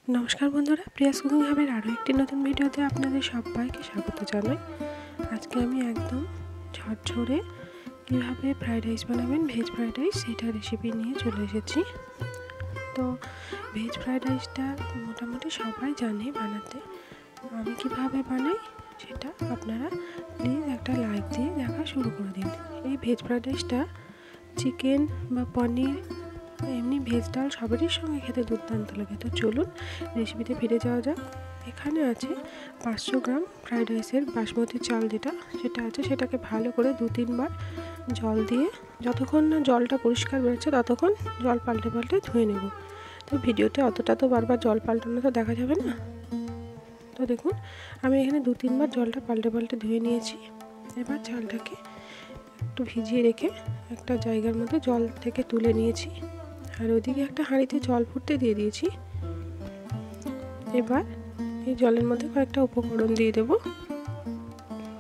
নমস্কার বন্ধুরা, Prius cooking হাবের আরও একটি নতুন ভিডিওতে আপনাদের সবাইকে স্বাগত জানাই। আজকে আমি একদম ঝরঝরে কীভাবে ফ্রাইড রাইস বানাবেন, ভেজ ফ্রাইড রাইস, সেটা রেসিপি নিয়ে চলে এসেছি। তো ভেজ ফ্রাইড রাইসটা মোটামুটি সবাই জানে বানাতে। আমি কিভাবে বানাই সেটা আপনারা প্লিজ একটা লাইক দিয়ে দেখা শুরু করে দিন। এই ভেজ ফ্রাইড রাইসটা চিকেন বা পনির, এমনি ভেজ ডাল সবারই সঙ্গে খেতে দুর্দান্ত লাগে। তো চলুন রেসিপিতে ফিরে যাওয়া যাক। এখানে আছে 500 গ্রাম ফ্রাইড রাইসের বাসমতি চাল, সেটা আছে, সেটাকে ভালো করে 2-3 বার জল দিয়ে, যতক্ষণ না জলটা পরিষ্কার বেরোচ্ছে ততক্ষণ জল পাল্টে পাল্টে ধুয়ে নেব। তো ভিডিওতে অতটা তো বারবার জল পাল্টানো তো দেখা যাবে না। তো দেখুন আমি এখানে 2-3 বার জলটা পাল্টে পাল্টে ধুয়ে নিয়েছি। এবার চালটাকে একটু ভিজিয়ে রেখে একটা জায়গার মধ্যে জল থেকে তুলে নিয়েছি, আর ওইদিকে একটা হাঁড়িতে জল ফুটতে দিয়ে দিয়েছি। এবার এই জলের মধ্যে কয়েকটা উপকরণ দিয়ে দেব।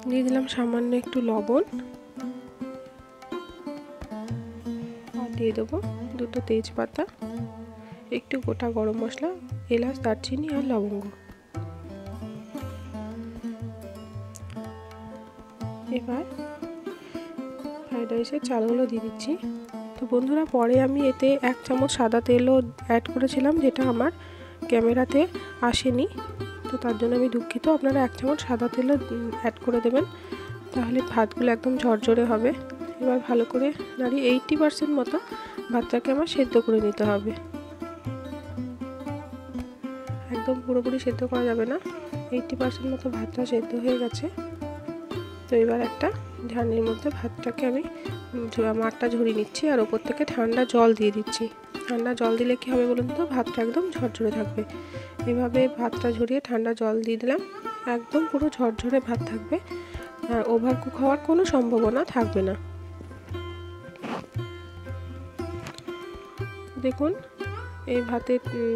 দিয়ে দিলাম সামান্য একটু লবণ, আর দিয়ে দেবো 2টো তেজপাতা, একটু গোটা গরম মশলা, এলাচ, দারচিনি আর লবঙ্গ। এবার ফ্রাইড রাইসের চালগুলো দিয়ে দিচ্ছি। তো বন্ধুরা, পরে আমি এতে 1 চামচ সাদা তেলও অ্যাড করেছিলাম, যেটা আমার ক্যামেরাতে আসেনি। তো তার জন্য আমি দুঃখিত। আপনারা 1 চামচ সাদা তেলও অ্যাড করে দেবেন, তাহলে ভাতগুলো একদম ঝরঝরে হবে। এবার ভালো করে নাড়িয়ে 80% মতো ভাতটাকে আমার সেদ্ধ করে নিতে হবে। একদম পুরোপুরি সেদ্ধ করা যাবে না, 80% মতো ভাতটা সেদ্ধ হয়ে গেছে। তো এবার একটা ঝাড়নির মধ্যে ভাতটাকে আমি মাঠটা ঝরিয়ে নিচ্ছি, আর ওপর থেকে ঠান্ডা জল দিয়ে দিচ্ছি। ঠান্ডা জল দিলে কী হবে বলুন তো, ভাতটা একদম ঝরঝরে থাকবে। এভাবে ভাতটা ঝরিয়ে ঠান্ডা জল দিয়ে দিলাম, একদম পুরো ঝরঝরে ভাত থাকবে, আর ওভার কুক হওয়ার কোনো সম্ভাবনা থাকবে না। দেখুন এই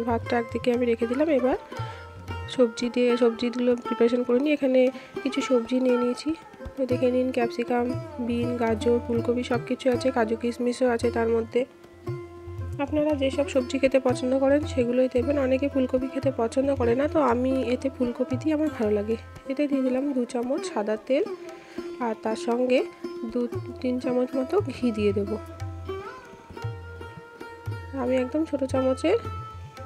ভাতটা একদিকে আমি রেখে দিলাম। এবার সবজিগুলো প্রিপারেশন করে নিই। এখানে কিছু সবজি নিয়ে নিয়েছি, তো দেখে নিন, ক্যাপসিকাম, বিন, গাজর, ফুলকপি সব কিছু আছে, কাজু কিশমিশও আছে তার মধ্যে। আপনারা যেসব সবজি খেতে পছন্দ করেন সেগুলোই দেবেন। অনেকে ফুলকপি খেতে পছন্দ করে না, তো আমি এতে ফুলকপি দিয়ে আমার ভালো লাগে। এতে দিয়ে দিলাম 2 চামচ সাদা তেল, আর তার সঙ্গে 2-3 চামচ মতো ঘি দিয়ে দেব। আমি একদম ছোটো চামচের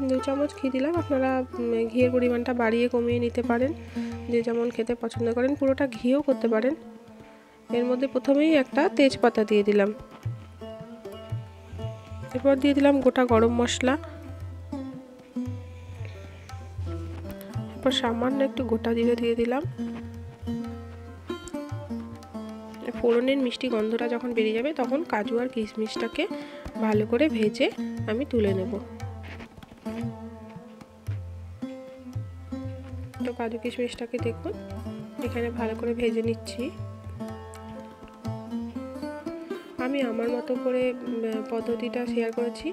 2 চামচ ঘি দিলাম। আপনারা ঘিয়ের পরিমাণটা বাড়িয়ে কমিয়ে নিতে পারেন, যে যেমন খেতে পছন্দ করেন, পুরোটা ঘিও করতে পারেন। এর মধ্যে প্রথমেই একটা তেজপাতা দিয়ে দিলাম, এরপর দিয়ে দিলাম গোটা গরম মশলা, এরপর সামান্য একটু গোটা জিরে দিয়ে দিলাম। ফোড়নের মিষ্টি গন্ধটা যখন বেরিয়ে যাবে তখন কাজু আর কিশমিশটাকে ভালো করে ভেজে আমি তুলে নেব। তো কাজু কিশমিশটাকে দেখুন এখানে ভালো করে ভেজে নিচ্ছি। আমি আমার মতো করে পদ্ধতিটা শেয়ার করেছি,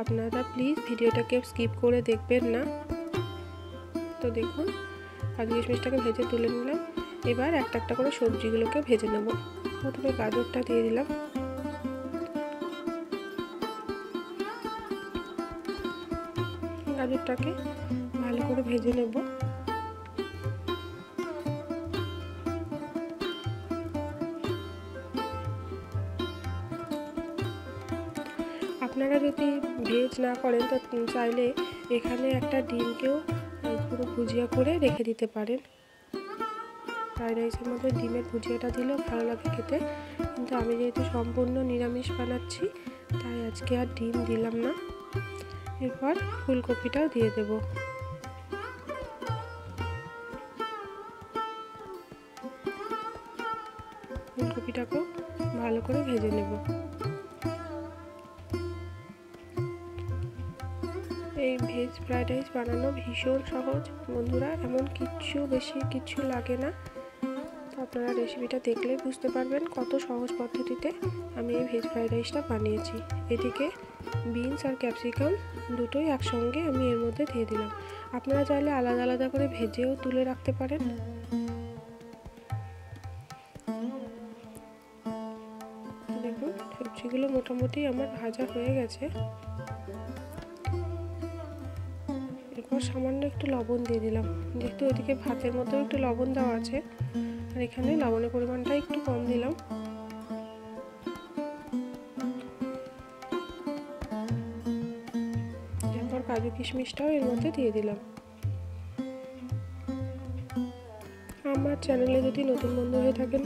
আপনারা প্লিজ ভিডিওটাকে স্কিপ করে দেখবেন না। তো দেখুন কাজু কিশমিশটাকে ভেজে তুলে নিলাম। এবার একটা একটা করে সবজিগুলোকে ভেজে নেব। প্রথমে গাজরটা দিয়ে দিলাম, গাজরটাকে ভালো করে ভেজে নেব। আপনারা যদি ভেজ না করেন তো চাইলে এখানে একটা ডিমকেও পুরো ভুজিয়া করে রেখে দিতে পারেন। ফ্রাইড রাইসের মধ্যে ডিমের ভুজিয়াটা দিলেও ভালো লাগে খেতে, কিন্তু আমি যেহেতু সম্পূর্ণ নিরামিষ বানাচ্ছি তাই আজকে আর ডিম দিলাম না। এরপর ফুলকপিটাও দিয়ে দেব। ফুলকপিটাকেও ভালো করে ভেজে নেব। এই ভেজ ফ্রাইড রাইস বানানো ভীষণ সহজ বন্ধুরা, এমন বেশি কিছু লাগে না। তো আপনারা রেসিপিটা দেখলেই বুঝতে পারবেন কত সহজ পদ্ধতিতে আমি এই ভেজ ফ্রাইড রাইসটা বানিয়েছি। এদিকে বিনস আর ক্যাপসিকাম দুটোই একসঙ্গে আমি এর মধ্যে দিয়ে দিলাম। আপনারা চাইলে আলাদা আলাদা করে ভেজেও তুলে রাখতে পারেন। দেখুন সবজিগুলো মোটামুটি আমার ভাজা হয়ে গেছে। এরপর সামান্য একটু লবণ দিয়ে দিলাম, যেহেতু ওইদিকে ভাতের মধ্যেও একটু লবণ দেওয়া আছে আর এখানে লবণের পরিমাণটা একটু কম দিলাম। এরপর কাজু কিশমিশটাও এর মধ্যে দিয়ে দিলাম। আমার চ্যানেলে যদি নতুন বন্ধু হয়ে থাকেন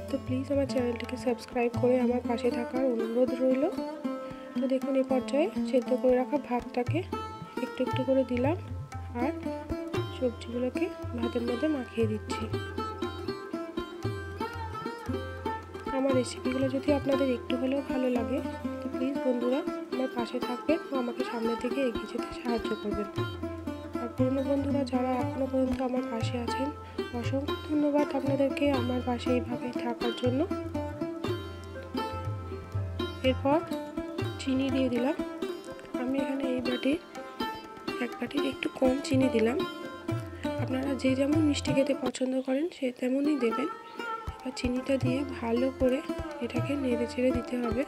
তো প্লিজ আমার চ্যানেলটিকে সাবস্ক্রাইব করে আমার পাশে থাকার অনুরোধ রইল। তো দেখুন এই পর্যায়ে সেদ্ধ করে রাখা ভাতটাকে একটু একটু করে দিলাম আর সবজিগুলোকে ভাতের মধ্যে মাখিয়ে দিচ্ছি। আমার রেসিপিগুলো যদি আপনাদের একটু হলেও ভালো লাগে তো প্লিজ বন্ধুরা আমার পাশে থাকবেন ও আমাকে সামনের দিকে এগিয়ে যেতে সাহায্য করবেন। আর পুরনো বন্ধুরা যারা এখনও পর্যন্ত আমার পাশে আছেন অসংখ্য ধন্যবাদ আপনাদেরকে আমার পাশে এইভাবে থাকার জন্য। এরপর চিনি দিয়ে দিলাম। আমি এখানে এই বাটির এক বাটির একটু কম চিনি দিলাম। আপনারা যে যেমন মিষ্টি খেতে পছন্দ করেন সে তেমনই দেবেন। এবার চিনিটা দিয়ে ভালো করে এটাকে নেড়ে চেড়ে দিতে হবে।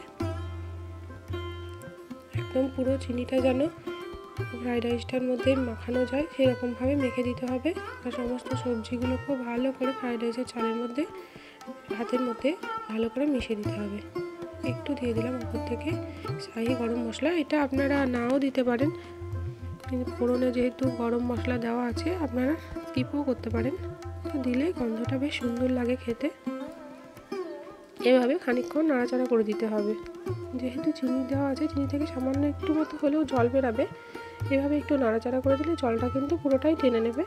একদম পুরো চিনিটা যেন ফ্রাইড রাইসটার মধ্যে মাখানো যায় সেরকমভাবে মেখে দিতে হবে। আর সমস্ত সবজিগুলোকেও ভালো করে ফ্রাইড রাইসের চালের মধ্যে ভাতের মধ্যে ভালো করে মিশিয়ে দিতে হবে। একটু দিয়ে দিলাম উপর থেকে শাহি গরম মশলা, এটা আপনারা নাও দিতে পারেন, কিন্তু ফোড়নে যেহেতু গরম মশলা দেওয়া আছে আপনারা স্কিপও করতে পারেন। তো দিলে গন্ধটা বেশ সুন্দর লাগে খেতে। এভাবে খানিকক্ষণ নাড়াচাড়া করে দিতে হবে। যেহেতু চিনি দেওয়া আছে চিনি থেকে সামান্য একটু মতো হলেও জল বেরাবে, এভাবে একটু নাড়াচাড়া করে দিলে জলটা কিন্তু পুরোটাই টেনে নেবে।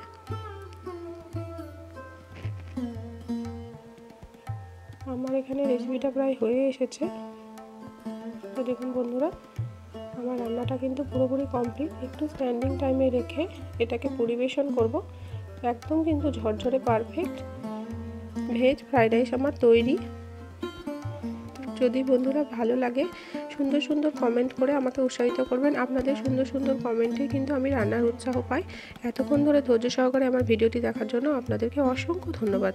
আমার এখানে রেসিপিটা প্রায় হয়ে এসেছে। তো দেখুন বন্ধুরা আমার রান্নাটা কিন্তু পুরোপুরি কমপ্লিট। একটু স্ট্যান্ডিং টাইমে রেখে এটাকে পরিবেশন করব। একদম কিন্তু ঝরঝরে পারফেক্ট ভেজ ফ্রাইড রাইস আমার তৈরি। যদি বন্ধুরা ভালো লাগে সুন্দর সুন্দর কমেন্ট করে আমাকে উৎসাহিত করবেন। আপনাদের সুন্দর সুন্দর কমেন্টে কিন্তু আমি রান্নার উৎসাহ পাই। এতক্ষণ ধরে ধৈর্য সহকারে আমার ভিডিওটি দেখার জন্য আপনাদেরকে অসংখ্য ধন্যবাদ।